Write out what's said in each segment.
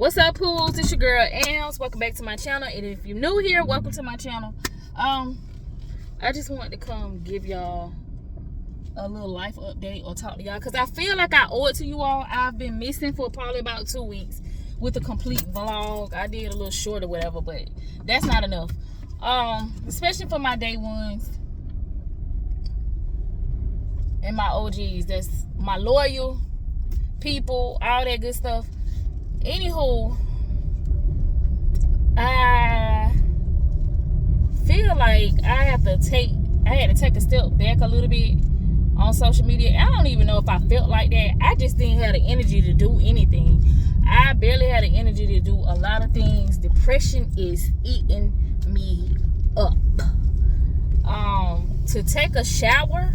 What's up, pools? It's your girl Ams. Welcome back to my channel. And if you're new here, welcome to my channel. I just wanted to come give y'all a little life update or talk to y'all because I feel like I owe it to you all. I've been missing for probably about 2 weeks with a complete vlog. I did a little short or whatever, but that's not enough. Especially for my day ones and my OGs. That's my loyal people, all that good stuff. Anywho, I feel like I had to take a step back a little bit on social media. I don't even know if I felt like that. I just didn't have the energy to do anything. I barely had the energy to do a lot of things. Depression is eating me up. To take a shower,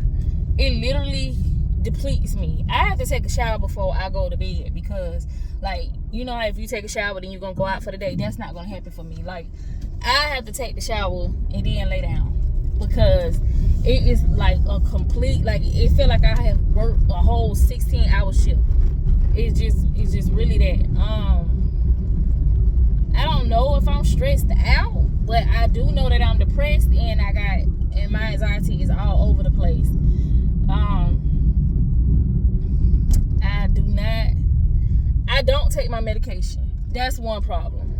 it literally depletes me. I have to take a shower before I go to bed because, like, you know, if you take a shower then you're gonna go out for the day. That's not gonna happen for me. Like, I have to take the shower and then lay down because it is like a complete, like, it feel like I have worked a whole 16-hour shift. It's just really that. I don't know if I'm stressed out, but I do know that I'm depressed and my anxiety is all over the place. I don't take my medication. That's one problem.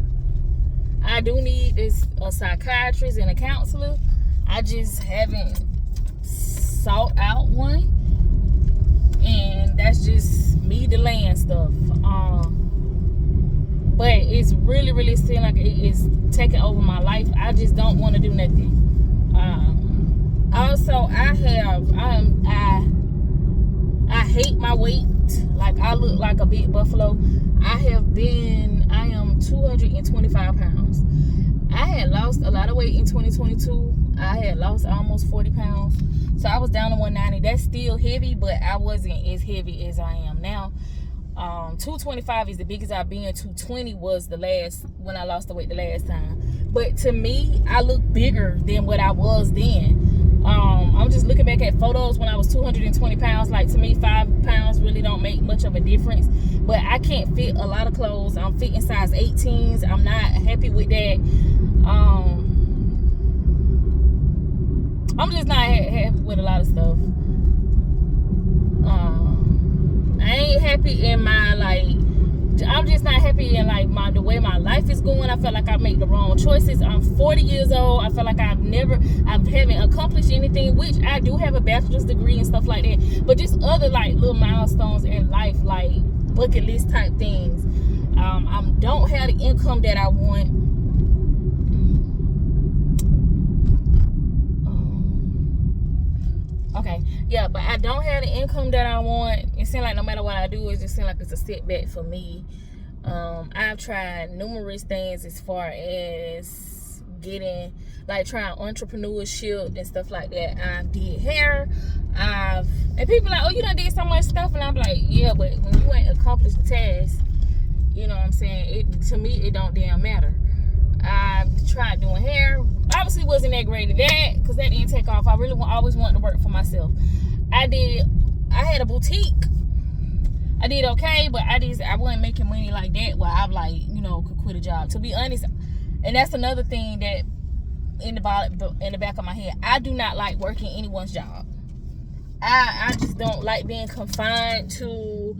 I do need a psychiatrist and a counselor. I just haven't sought out one. And that's just me delaying stuff. But it's really, really seeming like it is taking over my life. I just don't want to do nothing. Also, I hate my weight. Like, I look like a big buffalo. I am 225 pounds. I had lost a lot of weight in 2022. I had lost almost 40 pounds. So I was down to 190. That's still heavy, but I wasn't as heavy as I am now. 225 is the biggest I've been. 220 was when I lost the weight the last time. But to me, I look bigger than what I was then. I'm just looking back at photos when I was 220 pounds. Like, to me, 5 pounds really don't make much of a difference. But I can't fit a lot of clothes. I'm fitting size 18s. I'm not happy with that. I'm just not happy with a lot of stuff. I ain't happy in my, like, I'm just not happy in, like, the way my life is going. I feel like I make the wrong choices. I'm 40 years old. I feel like I haven't accomplished anything, which I do have a bachelor's degree and stuff like that. But just other, like, little milestones in life, like bucket list type things. I don't have the income that I want. Okay, yeah, but I don't have the income that I want. It seems like no matter what I do, it just seems like it's a setback for me. I've tried numerous things as far as trying entrepreneurship and stuff like that. I did hair. And people are like, oh, you done did so much stuff. And I'm like, yeah, but when you ain't accomplished the task, you know what I'm saying? To me, it don't damn matter. I tried doing hair. Obviously wasn't that great at that because that didn't take off. I really always wanted to work for myself. I had a boutique. I did okay, but I wasn't making money like that where I, like, you know, could quit a job. To be honest, and that's another thing that in the back of my head, I do not like working anyone's job. I just don't like being confined to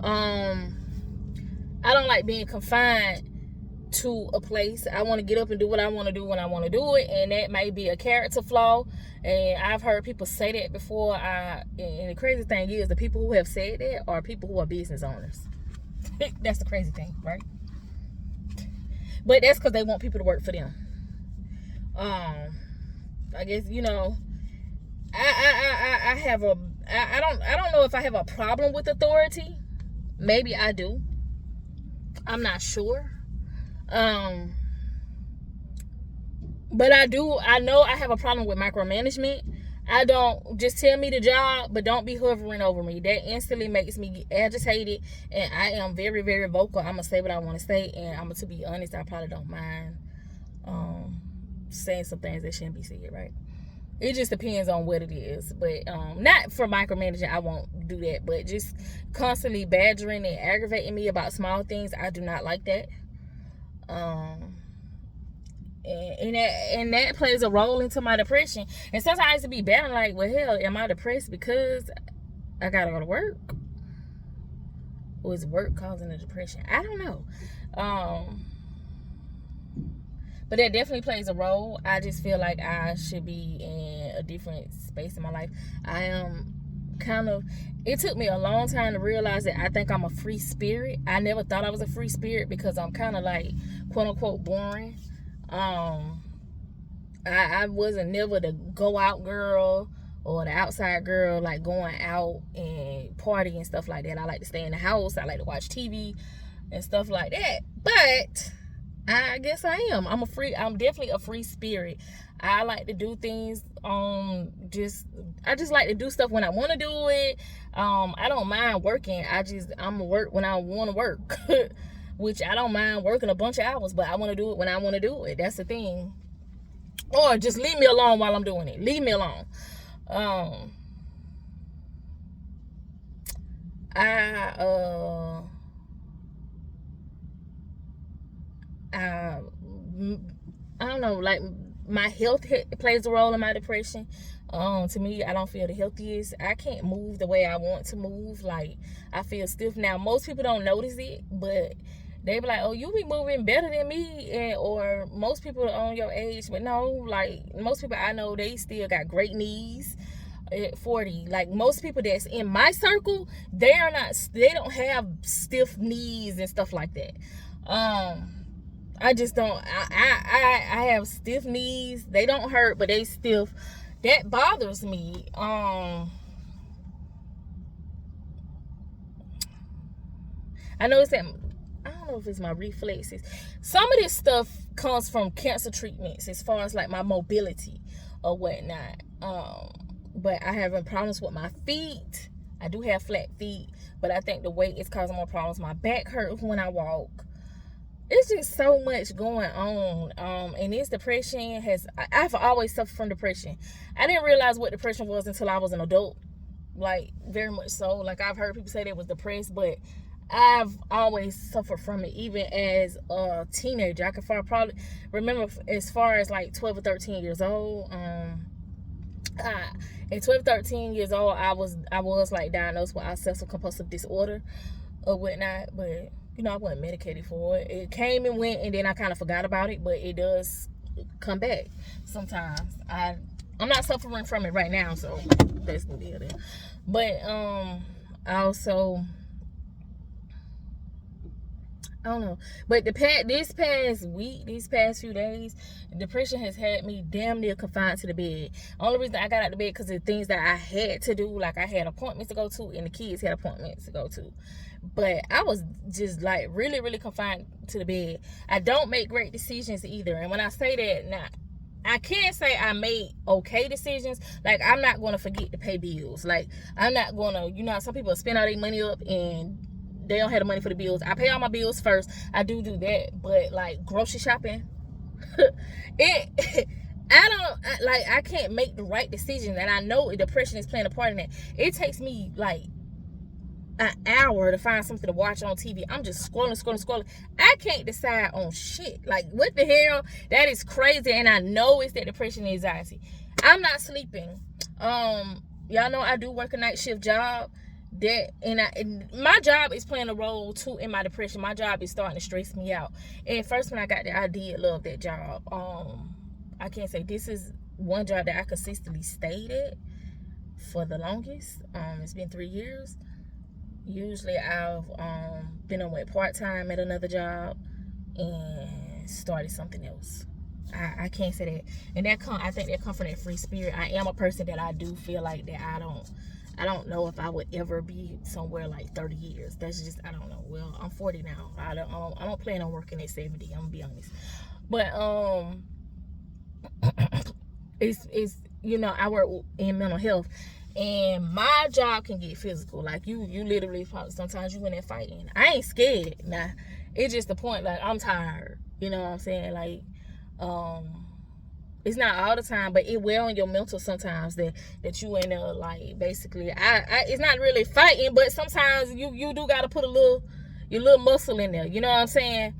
I don't like being confined to a place. I want to get up and do what I want to do when I want to do it, and that may be a character flaw. And I've heard people say that before. And the crazy thing is, the people who have said that are people who are business owners. That's the crazy thing, right? But that's because they want people to work for them. I guess, you know, I don't know if I have a problem with authority. Maybe I do. I'm not sure. But I know I have a problem with micromanagement. I don't, just tell me the job, but don't be hovering over me. That instantly makes me get agitated, and I am very, very vocal. I'm gonna say what I want to say, and to be honest, I probably don't mind saying some things that shouldn't be said, right? It just depends on what it is. But not for micromanaging, I won't do that. But just constantly badgering and aggravating me about small things, I do not like that. And that plays a role into my depression. And sometimes I used to be bad, like, well, hell, am I depressed because I gotta go to work? Or is work causing the depression? I don't know. But that definitely plays a role. I just feel like I should be in a different space in my life. I am kind of, it took me a long time to realize that I think I'm a free spirit. I never thought I was a free spirit because I'm kind of like, quote unquote, boring. I wasn't never the go out girl or the outside girl, like going out and party and stuff like that. I like to stay in the house. I like to watch TV and stuff like that. But I guess I am. I'm definitely a free spirit. I like to do things I just like to do stuff when I want to do it. I don't mind working. I'm gonna work when I want to work. Which I don't mind working a bunch of hours, but I want to do it when I want to do it. That's the thing. Or just leave me alone while I'm doing it. Leave me alone. I don't know, like my health plays a role in my depression. To me, I don't feel the healthiest. I can't move the way I want to move. Like, I feel stiff. Now, most people don't notice it, but they be like, oh, you be moving better than me, or most people on your age. But no, like, most people I know, they still got great knees at 40. Like, most people that's in my circle, they don't have stiff knees and stuff like that. I just don't. I have stiff knees. They don't hurt, but they stiff. That bothers me. I know it's that. I don't know if it's my reflexes. Some of this stuff comes from cancer treatments, as far as like my mobility or whatnot. But I have problems with my feet. I do have flat feet, but I think the weight is causing more problems. My back hurts when I walk. It's just so much going on. And this depression I've always suffered from depression. I didn't realize what depression was until I was an adult. Like, very much so. Like, I've heard people say they was depressed, but I've always suffered from it, even as a teenager. I can probably remember as far as like 12 or 13 years old. At 12, 13 years old, I was like diagnosed with obsessive compulsive disorder or whatnot, but you know, I wasn't medicated for it. It came and went, and then I kind of forgot about it, but it does come back sometimes. I'm not suffering from it right now, so that's the deal there. But also, I don't know. But this past week, these past few days, depression has had me damn near confined to the bed. Only reason I got out of bed because of things that I had to do. Like, I had appointments to go to, and the kids had appointments to go to. But I was just like really, really confined to the bed. I don't make great decisions either. And when I say that, now, I can't say I made okay decisions. Like, I'm not going to forget to pay bills. Like, I'm not going to, you know, some people spend all their money up and they don't have the money for the bills. I pay all my bills first. I do that. But like grocery shopping, I can't make the right decision. And I know depression is playing a part in that. It takes me like an hour to find something to watch on TV. I'm just scrolling. I can't decide on shit. Like, what the hell? That is crazy. And I know it's that depression and anxiety. I'm not sleeping. Y'all know I do work a night shift job. My job is playing a role too in my depression. My job is starting to stress me out. And first, when I got there, I did love that job. I can't say this is one job that I consistently stayed at for the longest. It's been 3 years. Usually I've been on part-time at another job and started something else. I can't say that. And I think that comes from that free spirit. I am a person that I do feel like that I don't know if I would ever be somewhere like 30 years. That's just, I don't know. Well, I'm 40 now. I don't plan on working at 70. I'm gonna be honest. But it's you know, I work in mental health. And my job can get physical. Like, you literally, sometimes you in there fighting. I ain't scared. Nah, it's just the point, like, I'm tired. You know what I'm saying? Like, It's not all the time, but it wear on your mental sometimes that you end up like basically it's not really fighting, but sometimes you do gotta put your little muscle in there. You know what I'm saying?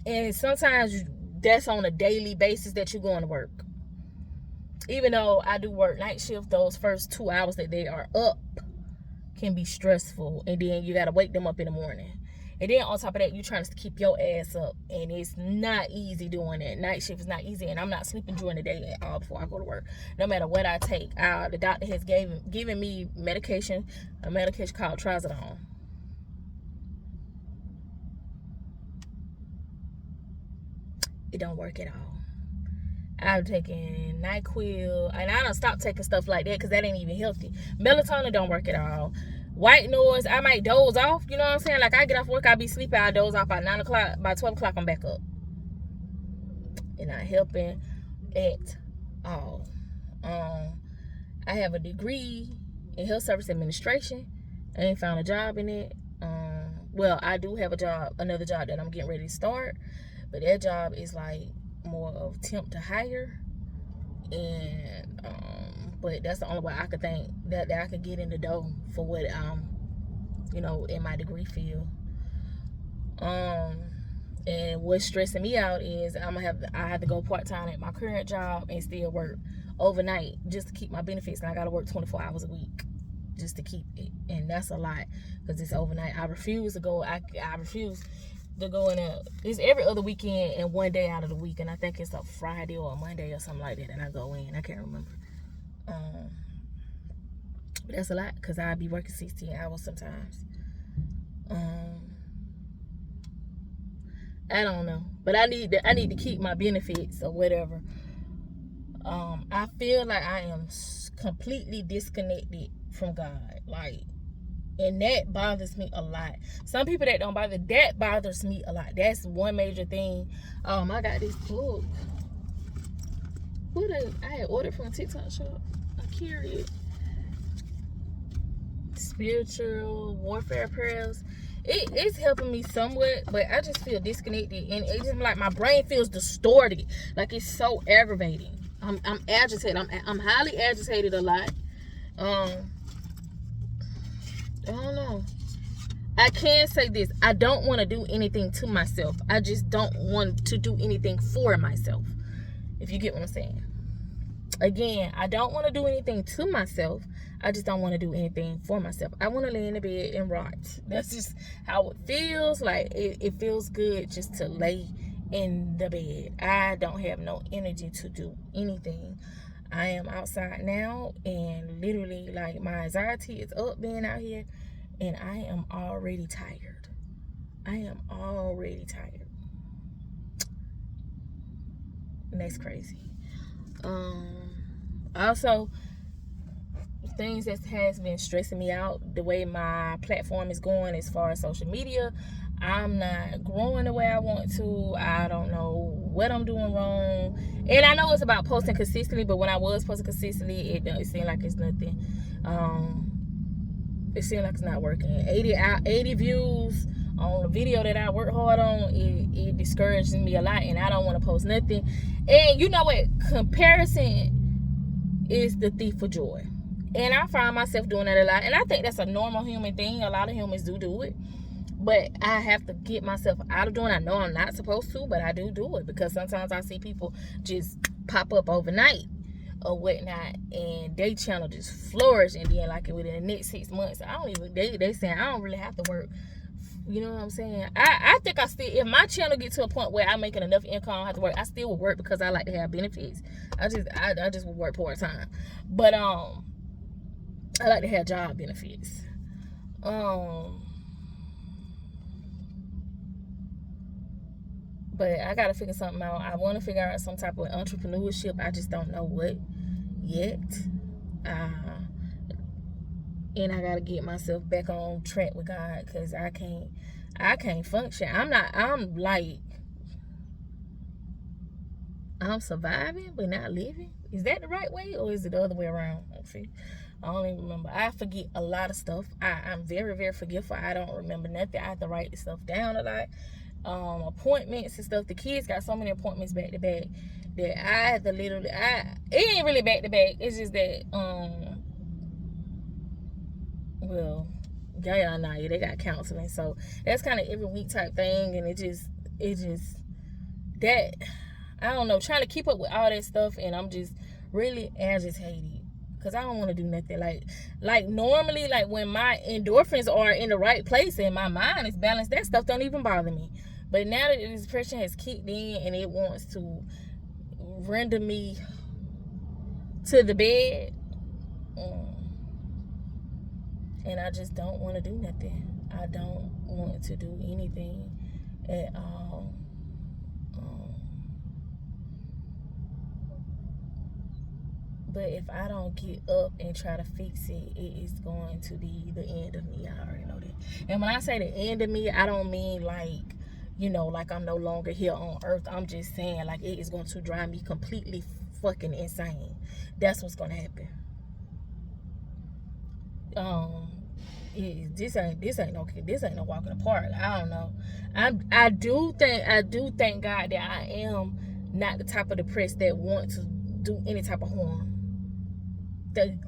And sometimes that's on a daily basis that you're going to work. Even though I do work night shift, those first 2 hours that they are up can be stressful, and then you gotta wake them up in the morning. And then on top of that, you trying to keep your ass up, and it's not easy doing that. Night shift is not easy, and I'm not sleeping during the day at all before I go to work. No matter what I take, the doctor has given me a medication called Trazodone. It don't work at all. I'm taking NyQuil, and I don't stop taking stuff like that because that ain't even healthy. Melatonin don't work at all. White noise, I might doze off. You know what I'm saying? Like I get off work, I be sleeping, I doze off by 9 o'clock. By 12 o'clock, I'm back up. And not helping at all. I have a degree in health service administration. I ain't found a job in it. Well, I do have another job that I'm getting ready to start, but that job is like more of temp to hire, and but that's the only way I could think that I could get in the door for what in my degree field. And what's stressing me out is I have to go part-time at my current job and still work overnight just to keep my benefits, and I gotta work 24 hours a week just to keep it, and that's a lot because it's overnight. I refuse to go. I refuse to go in it's every other weekend and one day out of the week, and I think it's a Friday or a Monday or something like that, and I go in. I can't remember. But that's a lot because I'll be working 16 hours sometimes. I don't know, but I need to keep my benefits or whatever. I feel like I am completely disconnected from God, like, and that bothers me a lot. Some people that don't bother, that bothers me a lot. That's one major thing. I got this book. I had ordered from a TikTok shop. I carry it. Spiritual warfare prayers. It's helping me somewhat, but I just feel disconnected, and it's just like my brain feels distorted. Like it's so aggravating. I'm agitated. I'm highly agitated a lot. I don't know. I can say this. I don't want to do anything to myself. I just don't want to do anything for myself. If you get what I'm saying. Again, I don't want to do anything to myself. I just don't want to do anything for myself. I want to lay in the bed and rot. That's just how it feels. Like it feels good just to lay in the bed. I don't have no energy to do anything. I am outside now, and literally, like, my anxiety is up being out here, and I am already tired. And that's crazy. Also, things that has been stressing me out, the way my platform is going as far as social media. I'm not growing the way I want to. I don't know what I'm doing wrong. And I know it's about posting consistently, but when I was posting consistently, it seemed like it's nothing. It seemed like it's not working. 80 views on a video that I work hard on, it discourages me a lot, and I don't want to post nothing. And you know what? Comparison is the thief of joy. And I find myself doing that a lot. And I think that's a normal human thing. A lot of humans do it. But I have to get myself out of doing it. I know I'm not supposed to, but I do it. Because sometimes I see people just pop up overnight or whatnot, and their channel just flourish. And then, like, within the next 6 months, they saying I don't really have to work. You know what I'm saying? I think if my channel get to a point where I'm making enough income, I don't have to work, I still would work because I like to have benefits. I just would work part-time. But, I like to have job benefits. But I gotta figure something out. I want to figure out some type of entrepreneurship. I just don't know what yet. And I gotta get myself back on track with God, because I can't function. I'm surviving but not living. Is that the right way, or is it the other way around? See, I don't even remember. I forget a lot of stuff. I'm very, very forgetful. I don't remember nothing. I have to write the stuff down a lot. appointments and stuff. The kids got so many appointments back to back that I had to literally, it ain't really back to back. It's just that, well, Gaia and Naya, they got counseling. So that's kind of every week type thing. And it just, that, I don't know, trying to keep up with all that stuff. And I'm just really agitated. Because I don't want to do nothing. Like normally, like when my endorphins are in the right place and my mind is balanced, that stuff don't even bother me. But now that this depression has kicked in and it wants to render me to the bed, and I just don't want to do nothing. I don't want to do anything at all. But if I don't get up and try to fix it, it is going to be the end of me. I already know that. And when I say the end of me, I don't mean like, you know, like I'm no longer here on earth. I'm just saying like it is going to drive me completely fucking insane. That's what's going to happen. This ain't no walk in the park. I don't know. I do thank God that I am not the type of depressed that want to do any type of harm.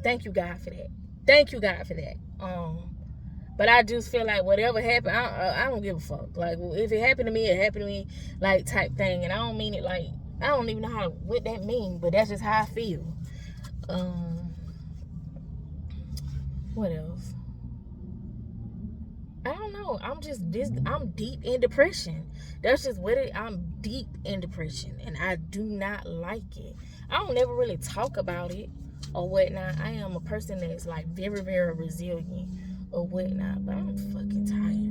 Thank you, God, for that. Thank you, God, for that. But I just feel like whatever happened, I don't give a fuck. Like, if it happened to me, it happened to me, like, type thing. And I don't mean it like, I don't even know what that means, but that's just how I feel. What else? I don't know. I'm deep in depression. That's just what I'm deep in depression. And I do not like it. I don't never really talk about it or whatnot. I am a person that's like very, very resilient or whatnot, but I'm fucking tired.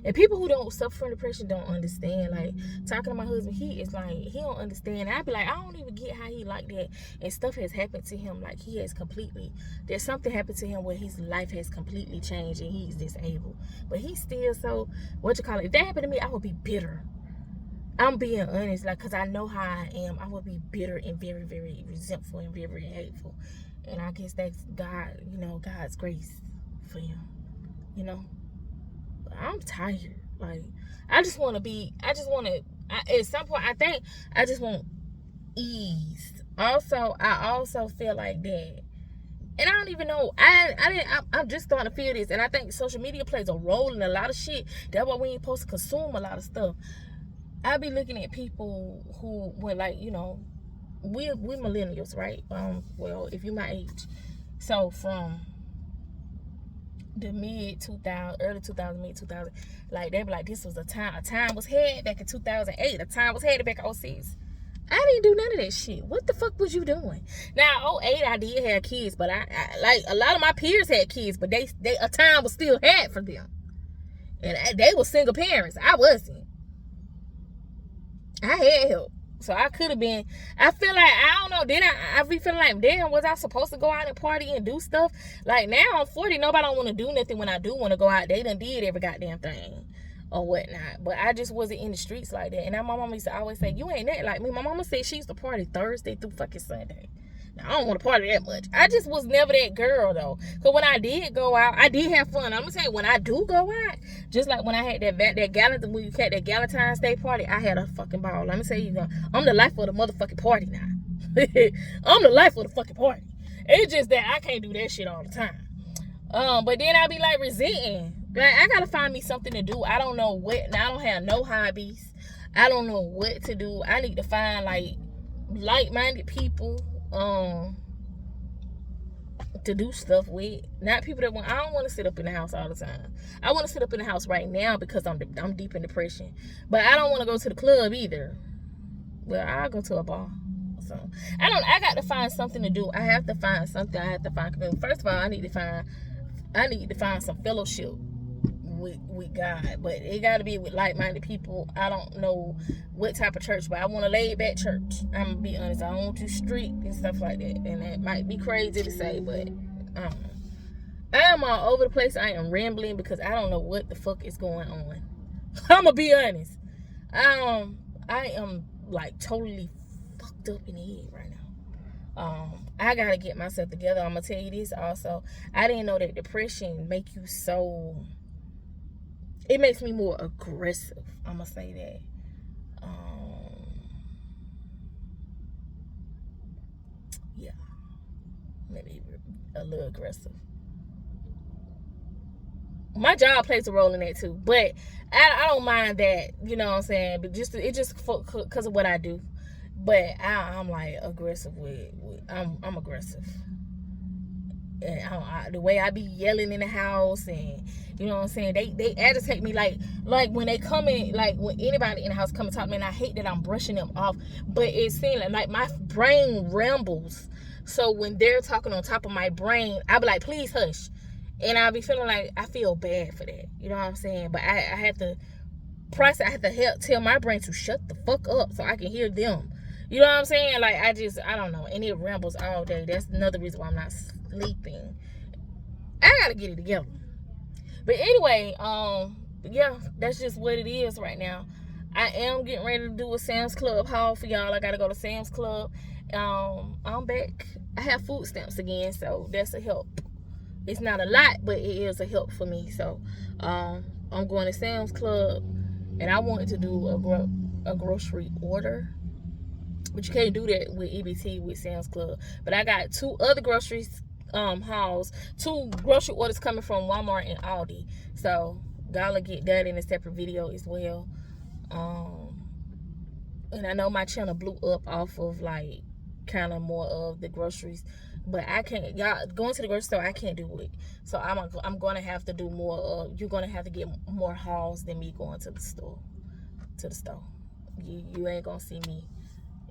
And people who don't suffer from depression don't understand. Like, talking to my husband, he is like, he don't understand. I'd be like, I don't even get how he like that. And stuff has happened to him. Like, he has completely, there's something happened to him where his life has completely changed and he's disabled. But he's still so, if that happened to me, I would be bitter. I'm being honest, like, because I know how I am. I would be bitter and very, very resentful and very, very hateful. And I guess that's God, you know, God's grace for him, you know. But I'm tired. Like, at some point, I think I just want ease. Also, I also feel like that. And I don't even know. I'm just starting to feel this. And I think social media plays a role in a lot of shit. That's why we ain't supposed to consume a lot of stuff. I be looking at people who were like, you know, we millennials, right? Well, if you my age. So from the mid 2000, early 2000, mid 2000, like they be like, this was a time was had back in 2008. A time was had back in 06. I didn't do none of that shit. What the fuck was you doing? Now, 08, I did have kids, but I like a lot of my peers had kids, but they a time was still had for them, and they were single parents. I wasn't. I had help. So I could have been, I feel like, I don't know, then I be feeling like, damn, was I supposed to go out and party and do stuff? Like, now I'm 40, nobody don't want to do nothing when I do want to go out. They done did every goddamn thing or whatnot. But I just wasn't in the streets like that. And now my mama used to always say, you ain't that like me. My mama said she used to party Thursday through fucking Sunday. I don't want to party that much. I just was never that girl, though. Because when I did go out, I did have fun. I'm going to tell you, when I do go out, just like when I had when you had that Valentine's Day party, I had a fucking ball. Let me tell you, I'm the life of the motherfucking party now. I'm the life of the fucking party. It's just that I can't do that shit all the time. But then I be like resenting. Like, I got to find me something to do. I don't know what. I don't have no hobbies. I don't know what to do. I need to find, like, like-minded people to do stuff with. Not people that I don't want to sit up in the house all the time. I want to sit up in the house right now because I'm deep in depression. But I don't want to go to the club either. Well, I'll go to a bar. So I got to find something to do. I have to find something. I have to find community. First of all, I need to find some fellowship with God, but it got to be with like-minded people. I don't know what type of church, but I want a laid-back church. I'm gonna be honest. I don't want you strict and stuff like that, and it might be crazy to say, but I don't know. I am all over the place. I am rambling because I don't know what the fuck is going on. I'm gonna be honest. I am like totally fucked up in the head right now. I gotta get myself together. I'm gonna tell you this also. I didn't know that depression make you so. it makes me more aggressive. I'm gonna say that. Yeah, maybe a little aggressive. My job plays a role in that too, but I don't mind that, you know what I'm saying, but just because of what I do. But I'm like aggressive I'm aggressive, and the way I be yelling in the house, and you know what I'm saying, they agitate me, like when they come in, like when anybody in the house come and talk to me, and I hate that I'm brushing them off, but it seems like my brain rambles. So when they're talking on top of my brain, I be like, please hush. And I be feeling like I feel bad for that. You know what I'm saying? But I have to process. I have to help tell my brain to shut the fuck up so I can hear them. You know what I'm saying? Like I don't know. And it rambles all day. That's another reason why I'm not sleeping. I gotta get it together. But anyway, yeah, that's just what it is right now. I am getting ready to do a Sam's Club haul for y'all. I gotta go to Sam's Club. I'm back. I have food stamps again, so that's a help. It's not a lot, but it is a help for me. So I'm going to Sam's Club, and I wanted to do a grocery order, but you can't do that with EBT with Sam's Club. But I got 2 other groceries hauls, 2 grocery orders coming from Walmart and Aldi. So gotta get that in a separate video as well. And I know my channel blew up off of like kind of more of the groceries, but I can't, y'all going to the grocery store, I can't do it. So I'm gonna have to do more you're gonna have to get more hauls than me going to the store. You ain't gonna see me.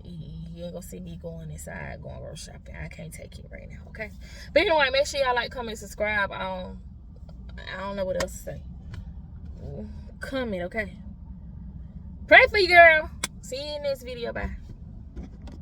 You ain't gonna see me going inside, going grocery shopping. I can't take it right now, okay? But anyway, make sure y'all like, comment, subscribe. I don't know what else to say. Comment, okay? Pray for you, girl. See you in this video. Bye.